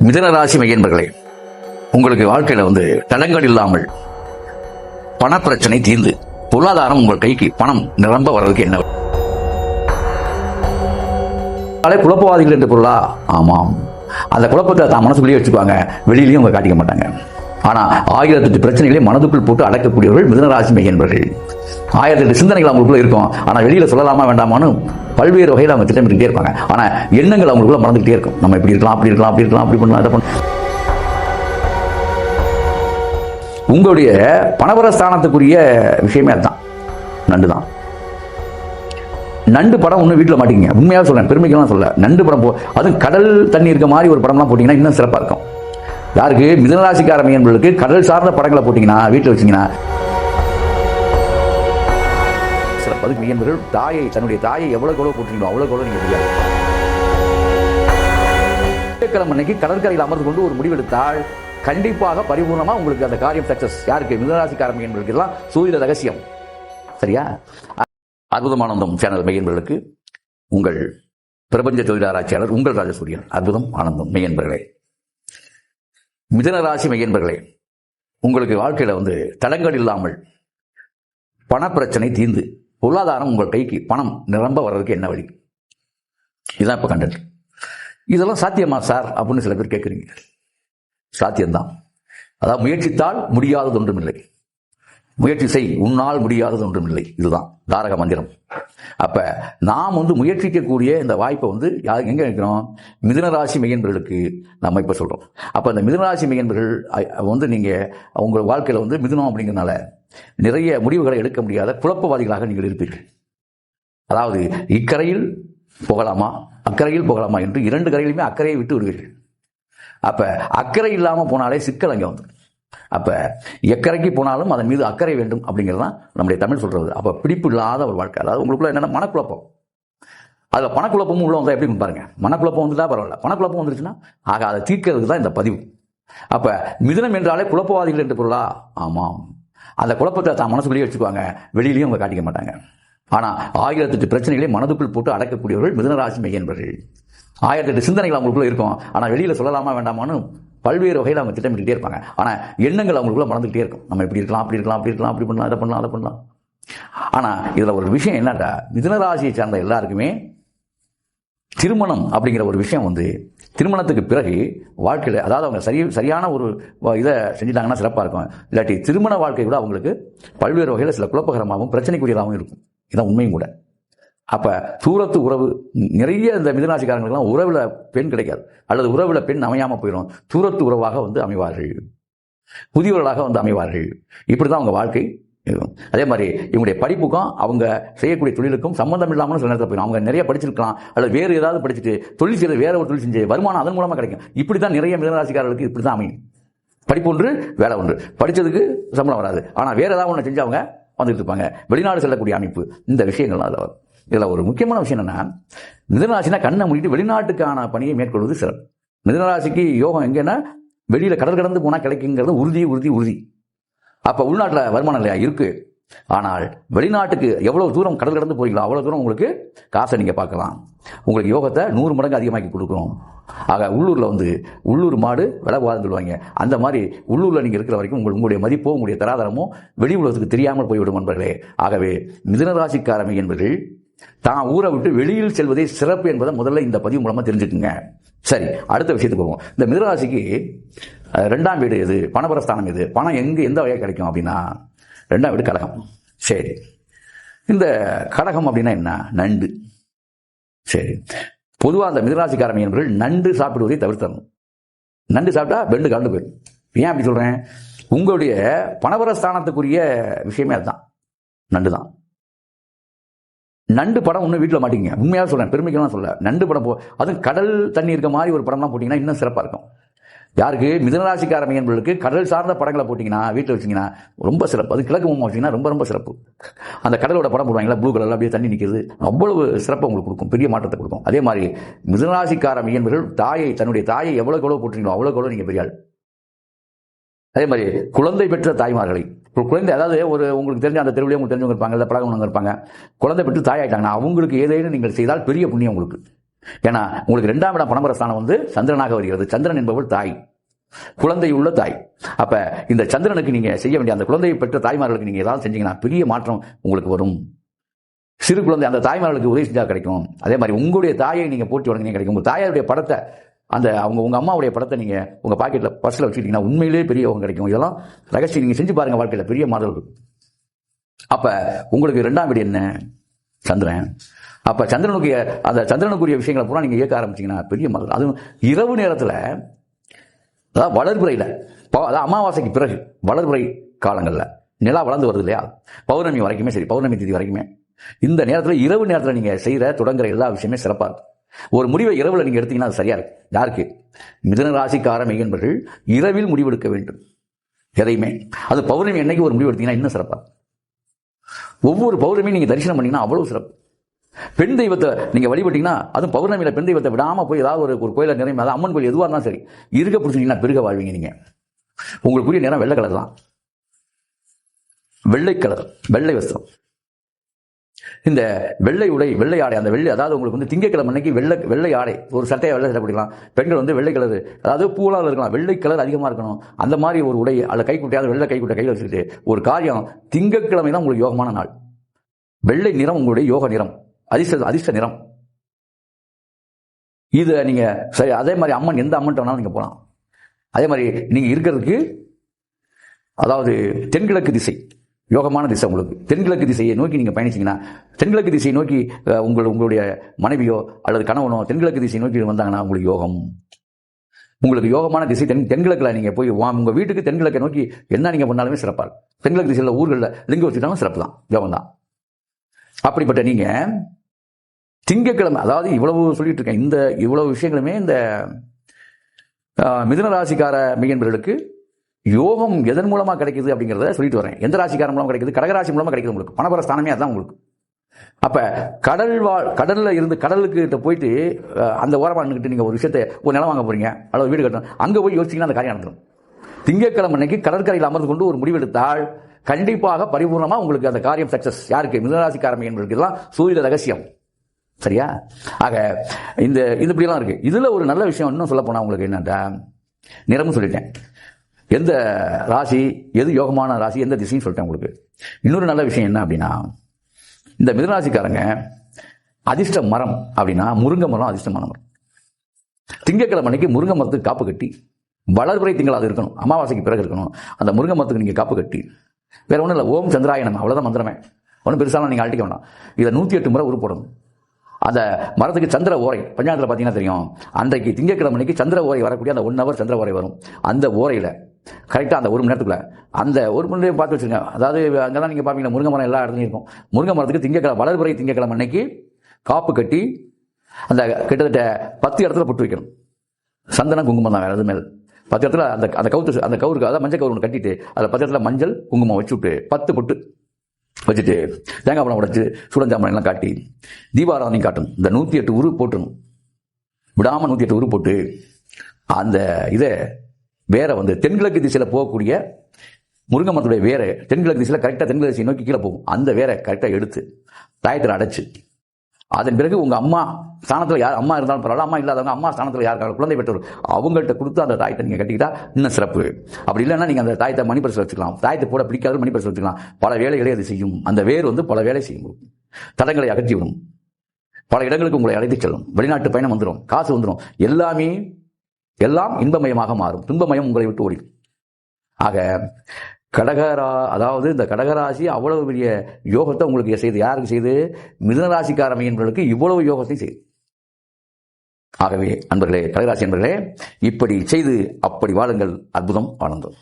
மிதுன ராசி மையன்பர்களே, உங்களுக்கு வாழ்க்கையில தடங்கள் இல்லாமல் பணப்பிரச்சனை தீர்ந்து பொருளாதாரம் உங்கள் கைக்கு பணம் நிரம்ப வர்றதுக்கு என்ன குழப்பவாதிகள் என்று பொருளா? ஆமாம். அந்த குழப்பத்தை தான் மனசுக்குள்ளேயே வச்சுக்குவாங்க, வெளியிலையும் அவங்க காட்டிக்க மாட்டாங்க. ஆனா 1008 பிரச்சனைகளை மனதுக்குள் போட்டு அடக்கக்கூடியவர்கள் மிதுனராசி மையன்பர்கள். 1008 சிந்தனைகள் அவங்களுக்குள்ள இருக்கும், ஆனா வெளியில சொல்லலாமா வேண்டாமான்னு பல்வேறு வகையில் அவங்க திட்டமிட்டுட்டே இருப்பாங்க. ஆனா எண்ணங்கள் அவங்களுக்குள்ள மறந்துகிட்டே இருக்கும். நம்ம இப்படி இருக்கலாம், அப்படி இருக்கலாம், அப்படி இருக்கலாம், அப்படி பண்ணலாம், அதை பண்ணலாம். உங்களுடைய பணவரஸ்தானத்துக்குரிய விஷயமே அதுதான், நண்டு தான். நண்டு படம் ஒன்றும் வீட்டில் மாட்டீங்க, உண்மையாக சொல்றேன், பெருமைக்கெல்லாம் சொல்ல. நண்டு படம் அதுவும் கடல் தண்ணி இருக்க மாதிரி ஒரு படம்லாம் போட்டிங்கன்னா இன்னும் சிறப்பாக இருக்கும். யாருக்கு? மிதுனராசிக்கார மையன்பர்களுக்கு கடல் சார்ந்த படங்களை போட்டிங்கன்னா வீட்டில் வச்சிங்கன்னா சிறப்பு. அதுக்கு மையன்பர்கள் தன்னுடைய தாயை எவ்வளோ போட்டிங்களோ அவ்வளோ நீங்கள் தெரியாது. திங்கட்கிழமை அன்னைக்கு கடற்கரையில் அமர்ந்து கொண்டு ஒரு முடிவெடுத்தால் கண்டிப்பாக பரிபூர்ணமாக உங்களுக்கு அந்த காரியம் சக்சஸ். யாருக்கு? மிதுனராசிக்கார மையன்பர்களுக்கு எல்லாம் சூரிய ரகசியம். சரியா? அற்புதமானந்தம் சேனல் மையன்பர்களுக்கு உங்கள் பிரபஞ்ச தொழில் ஆராய்ச்சியாளர் உங்கள் ராஜசூரியன். அற்புதம் ஆனந்தம் மையன்பர்களே, மிதுனராசி மையன்பர்களே, உங்களுக்கு வாழ்க்கையில தடங்கள் இல்லாமல் பணப்பிரச்சனை தீர்ந்து பொருளாதாரம் உங்கள் கைக்கு பணம் நிரம்ப வர்றதுக்கு என்ன வழி? இதுதான் இப்ப கண்டது. இதெல்லாம் சாத்தியமா சார் அப்படின்னு சில பேர் கேட்குறீங்க. சாத்தியம்தான். அதாவது முயற்சித்தால் முடியாதது ஒன்றும் இல்லை. முயற்சி செய், உன்னால் முடியாதது ஒன்றும் இல்லை. இதுதான் தாரக மந்திரம். அப்ப நாம் முயற்சிக்கக்கூடிய இந்த வாய்ப்பை எங்க இருக்கிறோம்? மிதுனராசி மையன்பர்களுக்கு நம்ம இப்ப சொல்றோம். அப்ப இந்த மிதுனராசி மையன்பர்கள் நீங்க உங்க வாழ்க்கையில மிதுனம் அப்படிங்கிறனால நிறைய முடிவுகளை எடுக்க முடியாத குழப்பவாதிகளாக நீங்கள் இருப்பீர்கள். அதாவது இக்கரையில் போகலாமா அக்கறையில் போகலாமா என்று இரண்டு கரையிலுமே அக்கறையை விட்டு விடுவீர்கள். அப்ப அக்கறை இல்லாம போனாலே சிக்கல் அங்க அப்ப எக்கரைக்கு போனாலும் அதன் மீது அக்கறை வேண்டும் அப்படிங்கிறதான் நம்முடைய தமிழ் சொல்றது. அப்ப பிடிப்பு இல்லாத ஒரு வாழ்க்கை. அதாவது உங்களுக்குள்ள என்னன்னா மனக்குழப்பம். அதுல பணக்குழப்பமும் உள்ள வந்தா எப்படி பாருங்க. மனக்குழப்பம் வந்துட்டா பரவாயில்ல, பணக்குழப்பம் வந்துருச்சுன்னா ஆக அதை தீர்க்கிறதுக்கு தான் இந்த பதிவு. அப்ப மிதுனம் என்றாலே குழப்பவாதிகள் என்று பொருளா? ஆமாம். அந்த குழப்பத்தை தான் மனசுக்குள்ளேயே வச்சுக்குவாங்க, வெளியிலையும் அவங்க காட்டிக்க மாட்டாங்க. ஆனா 1008 பிரச்சனைகளை மனதுக்குள் போட்டு அடக்கக்கூடியவர்கள் மிதுனராசி மையன்பர்கள். 1008 சிந்தனைகள் அவங்களுக்குள்ள இருக்கும், ஆனா வெளியில சொல்லலாமா வேண்டாமான்னு பல்வேறு வகையில் அவங்க திட்டமிட்டுட்டே இருப்பாங்க. ஆனா எண்ணங்கள் அவங்களுக்குள்ள மறந்துகிட்டே இருக்கும். நம்ம இப்படி இருக்கலாம், அப்படி இருக்கலாம், அப்படி இருக்கலாம், அப்படி பண்ணலாம், அதை பண்ணலாம், அதை பண்ணலாம். ஆனா இதுல ஒரு விஷயம் என்னடா, மிதுனராசியை சார்ந்த எல்லாருக்குமே திருமணம் அப்படிங்கிற ஒரு விஷயம் திருமணத்துக்கு பிறகு வாழ்க்கையில, அதாவது அவங்க சரியான ஒரு இதை செஞ்சுட்டாங்கன்னா சிறப்பா இருக்கும். இல்லாட்டி திருமண வாழ்க்கை கூட அவங்களுக்கு பல்வேறு வகையில் சில குழப்பகரமாகவும் பிரச்சனைக்குரியதாகவும் இருக்கும். இதான் உண்மையும் கூட. அப்ப தூரத்து உறவு நிறைய இந்த மிதுனராசிக்காரங்களுக்கெல்லாம் உறவுல பெண் கிடைக்காது, அல்லது உறவுல பெண் அமையாம போயிடும். தூரத்து உறவாக அமைவார்கள், புதியவர்களாக அமைவார்கள். இப்படிதான் அவங்க வாழ்க்கை இருக்கும். அதே மாதிரி இவங்களுடைய படிப்புக்கும் அவங்க செய்யக்கூடிய தொழிலுக்கும் சம்பந்தம் இல்லாமல் சில நேரத்தில் போயிடும். அவங்க நிறைய படிச்சிருக்கலாம், அல்லது வேறு ஏதாவது படிச்சுட்டு தொழில் செய்யறது, வேற ஒரு தொழில் செஞ்சு வருமானம் அதன் மூலமா கிடைக்கும். இப்படித்தான் நிறைய மிதுனராசிக்காரர்களுக்கு இப்படிதான் அமையும். படிப்பு ஒன்று, வேலை ஒன்று. படிச்சதுக்கு சம்பளம் வராது, ஆனா வேற ஏதாவது ஒன்று செஞ்சு அவங்க வந்துட்டு இருப்பாங்க. வெளிநாடு செல்லக்கூடிய அமைப்பு, இந்த விஷயங்கள்லாம் அதில் வரும். இதுல ஒரு முக்கியமான விஷயம் என்னன்னா, மிதுனராசினா கண்ணை மூடிட்டு வெளிநாட்டுக்கான பணியை மேற்கொள்வது சிறப்பு. மிதுனராசிக்கு யோகம் எங்கன்னா வெளியில கடல் கடந்து போனா கிடைக்குங்கிறது உறுதி உறுதி உறுதி. அப்ப உள்நாட்டுல வருமானம் இல்லையா இருக்கு, ஆனால் வெளிநாட்டுக்கு எவ்வளவு தூரம் கடல் கடந்து போறீங்களோ அவ்வளவு தூரம் உங்களுக்கு காசை நீங்க பார்க்கலாம். உங்களுக்கு யோகத்தை 100 மடங்கு அதிகமாக்கி கொடுக்கும். ஆக உள்ளூர்ல உள்ளூர் மாடு விலை போகாதுன்னு சொல்லுவாங்க. அந்த மாதிரி உள்ளூர்ல நீங்க இருக்கிற வரைக்கும் உங்களுடைய மதிப்போ உங்களுடைய தராதரமோ வெளி உலகத்துக்கு தெரியாமல் போய்விடும் நண்பர்களே. ஆகவே மிதுனராசிக்காரமை என்பர்கள் தான் ஊரை விட்டு வெளியில் செல்வதே சிறப்பு என்பதை முதல்ல இந்த பதிவு மூலமா தெரிஞ்சுக்குங்க. சரி, அடுத்த விஷயத்துக்கு போவோம். இந்த மிதுனராசிக்கு 2ஆம் வீடு எது? பணபரஸ்தானம் எது? பணம் எந்த வகையாக கிடைக்கும் அப்படின்னா 2ஆம் வீடு கடகம். சரி, இந்த கடகம் அப்படின்னா என்ன? நண்டு. சரி, பொதுவாக அந்த மிதுனராசிக்காரமை என்பவர்கள் நண்டு சாப்பிடுவதை தவிர்த்தணும். நண்டு சாப்பிட்டா பெண்டு கலந்து போயிடும். ஏன் அப்படி சொல்றேன்? உங்களுடைய பணபரஸ்தானத்துக்குரிய விஷயமே அதுதான், நண்டு தான். நண்டு படம் ஒன்றும் வீட்டில் மாட்டீங்க, உண்மையாக சொல்றேன், பெருமைக்கெல்லாம் சொல்ல. நண்டு படம் அதுவும் கடல் தண்ணி இருக்க மாதிரி ஒரு படம்லாம் போட்டிங்கன்னா இன்னும் சிறப்பாக இருக்கும். யாருக்கு? மிதுனராசிக்கார மையன்பர்களுக்கு கடல் சார்ந்த படங்களை போட்டிங்கன்னா வீட்டில் வச்சிங்கன்னா ரொம்ப சிறப்பு. அது கிழக்கு முகமாக வச்சிங்கன்னா ரொம்ப ரொம்ப சிறப்பு. அந்த கடலோட படம் போடுவாங்களா, ப்ளூ கலரில் அப்படியே தண்ணி நிற்கிறது, அவ்வளவு சிறப்பை உங்களுக்கு கொடுக்கும், பெரிய மாற்றத்தை கொடுக்கும். அதே மாதிரி மிதுனராசிக்கார மையன்பர்கள் தன்னுடைய தாயை எவ்வளவு போட்டுறீங்களோ அவ்வளோ நீங்கள் பெரிய ஆள். அதே மாதிரி குழந்தை பெற்ற தாய்மார்களை, குழந்தை, அதாவது ஒரு உங்களுக்கு தெரிஞ்ச அந்த தெருவிலே உங்களுக்கு தெரிஞ்சவங்க இருப்பாங்க, இல்லை பழகவங்க இருப்பாங்க, குழந்தை பெற்று தாயாயிட்டாங்கன்னா அவங்களுக்கு ஏதேனும் நீங்கள் செய்தால் பெரிய புண்ணியம் உங்களுக்கு. ஏன்னா உங்களுக்கு 2ஆம் இடம் பணபர ஸ்தானம் வந்து சந்திரனாக வருகிறது. சந்திரன் என்பவள் தாய், குழந்தை உள்ள தாய். அப்ப இந்த சந்திரனுக்கு நீங்க செய்ய வேண்டிய அந்த குழந்தையை பெற்ற தாய்மார்களுக்கு நீங்க ஏதாவது செஞ்சீங்கன்னா பெரிய மாற்றம் உங்களுக்கு வரும். சிறு குழந்தை அந்த தாய்மார்களுக்கு உதவி செஞ்சா கிடைக்கும். அதே மாதிரி உங்களுடைய தாயை நீங்க போட்டி வழங்க கிடைக்கும். உங்க தாயாருடைய படத்தை, அந்த உங்க அம்மாவுடைய படத்தை நீங்க உங்க பாக்கெட்ல பர்ஸ்ல வச்சுக்கிட்டீங்கன்னா உண்மையிலேயே பெரிய யோகம் கிடைக்கும். இதெல்லாம் ரகசியம், நீங்க செஞ்சு பாருங்க, வாழ்க்கையில பெரிய மாறுதல் இருக்கும். அப்ப உங்களுக்கு 2ஆம் வீடு என்ன? சந்திரன். அப்ப சந்திரனுக்குரிய விஷயங்களை பூரா நீங்க இயக்க ஆரம்பிச்சீங்கன்னா பெரிய மாறுதல். அதுவும் இரவு நேரத்துல, அதாவது வளர்பிறையில, அதாவது அமாவாசைக்கு பிறகு வளர்பிறை காலங்கள்ல நிலா வளர்ந்து வருது இல்லையா, பௌர்ணமி வரைக்குமே சரி, பௌர்ணமி தேதி வரைக்குமே இந்த நேரத்தில், இரவு நேரத்தில் நீங்க செய்யற தொடங்குற எல்லா விஷயமே சிறப்பா இருக்கும். ஒரு முடிவை இரவுல நீங்க எடுத்தீங்கன்னா அது சரியா இருக்கு. யாருக்கு? மிதுன ராசிக்கார மெய்யன்பர்கள் இரவில் முடிவெடுக்க வேண்டும் எதையுமே. அது பௌர்ணமி அன்னைக்கு ஒரு முடிவு எடுத்தீங்கன்னா இன்னும் சிறப்பா. ஒவ்வொரு பௌர்ணமியும் நீங்க தரிசனம் பண்ணீங்கன்னா அவ்வளவு சிறப்பு. பெண் தெய்வத்தை நீங்க வழிபட்டீங்கன்னா, அதுவும் பௌர்ணமியில பெண் தெய்வத்தை விடாம போய் ஏதாவது ஒரு கோயில நிறைய, அதாவது அம்மன் கோயில் எதுவாக இருந்தாலும் சரி, இருக்க பிடிச்சிங்கன்னா பெருக வாழ்வீங்க. நீங்க உங்களுக்குரிய நிறம் வெள்ளை கலர் தான். வெள்ளை கலர், வெள்ளை வஸ்திரம், இந்த வெள்ளை உடை, வெள்ளை ஆடை, அந்த வெள்ளை, அதாவது உங்களுக்கு வந்து திங்கட்கிழமை அன்னைக்கு வெள்ளை ஆடை, ஒரு சட்டையை வெள்ளை சட்டை பிடிக்கலாம். பெண்கள் வந்து வெள்ளை கலர், அதாவது பூலால் இருக்கலாம், வெள்ளை கலர் அதிகமாக இருக்கணும். அந்த மாதிரி ஒரு உடை, அல்ல கைக்குட்டையாவது வெள்ளை கைக்குட்டை கையில் வச்சுக்கிட்டு ஒரு காரியம். திங்கட்கிழமை தான் உங்களுக்கு யோகமான நாள். வெள்ளை நிறம் உங்களுடைய யோக நிறம், அதிர்ஷ்ட நிறம். இது நீங்க சரி. அதே மாதிரி அம்மன், எந்த அம்மன் வேணாலும் நீங்க போகலாம். அதே மாதிரி நீங்க இருக்கிறதுக்கு, அதாவது தென்கிழக்கு திசை யோகமான திசை. உங்களுக்கு தென்கிழக்கு திசையை நோக்கி நீங்க பயணிச்சீங்கன்னா, தென்கிழக்கு திசையை நோக்கி உங்களுடைய மனைவியோ அல்லது கணவனோ தென்கிழக்கு திசையை நோக்கி வந்தாங்கன்னா உங்களுக்கு யோகம். உங்களுக்கு யோகமான திசை தென்கிழக்குல நீங்க போய் உங்க வீட்டுக்கு தென்கிழக்கை நோக்கி என்ன நீங்க பண்ணாலுமே சிறப்பா இருக்கும். தென்கிழக்கு திசையில ஊர்களில் லிங்க வச்சுட்டாலும் சிறப்பு தான், யோகம் தான். அப்படிப்பட்ட நீங்க திங்கட்கிழமை, அதாவது இவ்வளவு சொல்லிட்டு இருக்கேன், இந்த இவ்வளவு விஷயங்களுமே இந்த மிதுன ராசிக்கார மெய்யன்பர்களுக்கு யோகம் எதன் மூலமா கிடைக்குது அப்படிங்கிறத சொல்லிட்டு வரேன். எந்த ராசிக்காரன் மூலமா கிடைக்குது? கடகராசி மூலமா கிடைக்குது. உங்களுக்கு பணபர ஸ்தானமே அதான் உங்களுக்கு. அப்ப கடல்ல இருந்து கடலுக்கு போயிட்டு அந்த ஓரமா நின்றுட்டு நீங்க ஒரு விஷயத்தை, ஒரு நிலம் வாங்க போறீங்க அல்லது வீடு கட்டணும், அங்க போய் யோசிச்சீங்கன்னா அந்த காரியம் நடந்துடும். திங்கட்கிழமை அன்னைக்கு கடற்கரையில் அமர்ந்து கொண்டு ஒரு முடிவெடுத்தால் கண்டிப்பாக பரிபூர்ணமா உங்களுக்கு அந்த காரியம் சக்சஸ். யாருக்கு? மிதுனராசிக்கார மெய்யன்பர்களுக்கு. இதெல்லாம் சூரிய ரகசியம். சரியா? ஆக இந்த இப்படியெல்லாம் இருக்கு. இதுல ஒரு நல்ல விஷயம் இன்னும் சொல்ல போனா உங்களுக்கு என்னன்னா, நிறமும் சொல்லிட்டேன், எந்த ராசி எது யோகமான ராசி, எந்த திசையும் சொல்லிட்டேன் உங்களுக்கு. இன்னொரு நல்ல விஷயம் என்ன அப்படின்னா, இந்த மிதுனராசிக்காரங்க அதிர்ஷ்ட மரம் அப்படின்னா முருங்கை மரம் அதிர்ஷ்டமான மரம். திங்கட்கிழமை அன்னைக்கு முருங்கை மரத்துக்கு காப்பு கட்டி, வளர்பிறை திங்கள் அது இருக்கணும், அமாவாசைக்கு பிறகு இருக்கணும், அந்த முருங்கை மரத்துக்கு நீங்க காப்பு கட்டி, வேற ஒன்றும் இல்லை, ஓம் சந்திராயனம், அவ்வளவுதான் மந்திரமே. ஒன்றும் பெருசாலாம் நீங்க அழட்டிக்க வேண்டாம். இதை 108 முறை உருப்படணும். அந்த மரத்துக்கு சந்திர ஓரை, பஞ்சாயத்தில் பார்த்தீங்கன்னா தெரியும், அன்றைக்கு திங்கட்கிழமை அன்னைக்கு சந்திர ஓரை வரக்கூடிய அந்த 1 ஹவர் சந்திர ஓரை வரும். அந்த ஓரையில் கரெக்டாக அந்த 1 மணி நேரத்துக்குள்ள அந்த 1 மணி நேரம் பார்த்து வச்சுருங்க. அதாவது அங்கெல்லாம் நீங்கள் பார்ப்பீங்க, முருங்கை மரம் எல்லா இடத்துலையும் இருக்கும். முருங்கை மரத்துக்கு திங்கட்கிழமை, வளர்பிறை திங்கட்கிழமை அன்னைக்கு காப்பு கட்டி, அந்த கிட்டத்தட்ட 10 இடத்துல பொட்டு வைக்கணும். சந்தனம் குங்குமம் தான், வேற எதுவுமே இல்லை. 10 இடத்துல அந்த கவுருக்கு, அதாவது மஞ்சள் கவுரு ஒன்று கட்டிட்டு அதில் 10 இடத்துல மஞ்சள் குங்குமம் வச்சு விட்டு 10 பொட்டு வச்சுட்டு தேங்காய் பழம் உடைச்சு சுடஞ்சாமரம் எல்லாம் காட்டி தீபாராதனை காட்டணும். இந்த 108 உரு போட்டணும், விடாம 108 உரு போட்டு அந்த இதை வேற வந்து தென்கிழக்கு திசையில போகக்கூடிய முருங்கை மரத்துடைய வேற தென்கிழக்கு திசையில கரெக்டா தென்கிழக்கு திசையை நோக்கி கீழே போகும். அந்த வேற கரெக்டா எடுத்து தாயத்தில் அடைச்சு, அதன் பிறகு உங்க அம்மா ஸ்தானத்தில் யார் அம்மா இருந்தாலும் பரவாயில்ல, அம்மா இல்லாதவங்க அம்மா ஸ்தானத்தில் யாருக்காக குழந்தை பெற்றவர் அவங்கள்ட்ட கொடுத்து அந்த தாயத்தை நீங்க கட்டிக்கிட்டா இன்னும் சிறப்பு. அப்படி இல்லைன்னா நீங்க அந்த தாயத்தை மணிப்பரிசு வச்சுக்கலாம். தாயத்தை போட பிடிக்காத மணிப்பரிசு வச்சுக்கலாம். பல வேலைகளை அது செய்யும். அந்த வேர் வந்து பல வேலை செய்யும், தடங்களை அகற்றிவிடும், பல இடங்களுக்கு உங்களை அழைத்து செல்லும், வெளிநாட்டு பயணம் வந்துடும், காசு வந்துடும், எல்லாம் இன்பமயமாக மாறும், துன்பமயம் உங்களை விட்டு ஓடிடும். ஆக அதாவது இந்த கடகராசி அவ்வளவு பெரிய யோகத்தை உங்களுக்கு செய்து, யாருக்கு செய்து? மிதுனராசிக்கார மெய்யன்பர்களுக்கு இவ்வளவு யோகத்தை செய்து. ஆகவே அன்பர்களே, கடகராசி அன்பர்களே, இப்படி செய்து அப்படி வாழுங்கள். அற்புதம், ஆனந்தம்.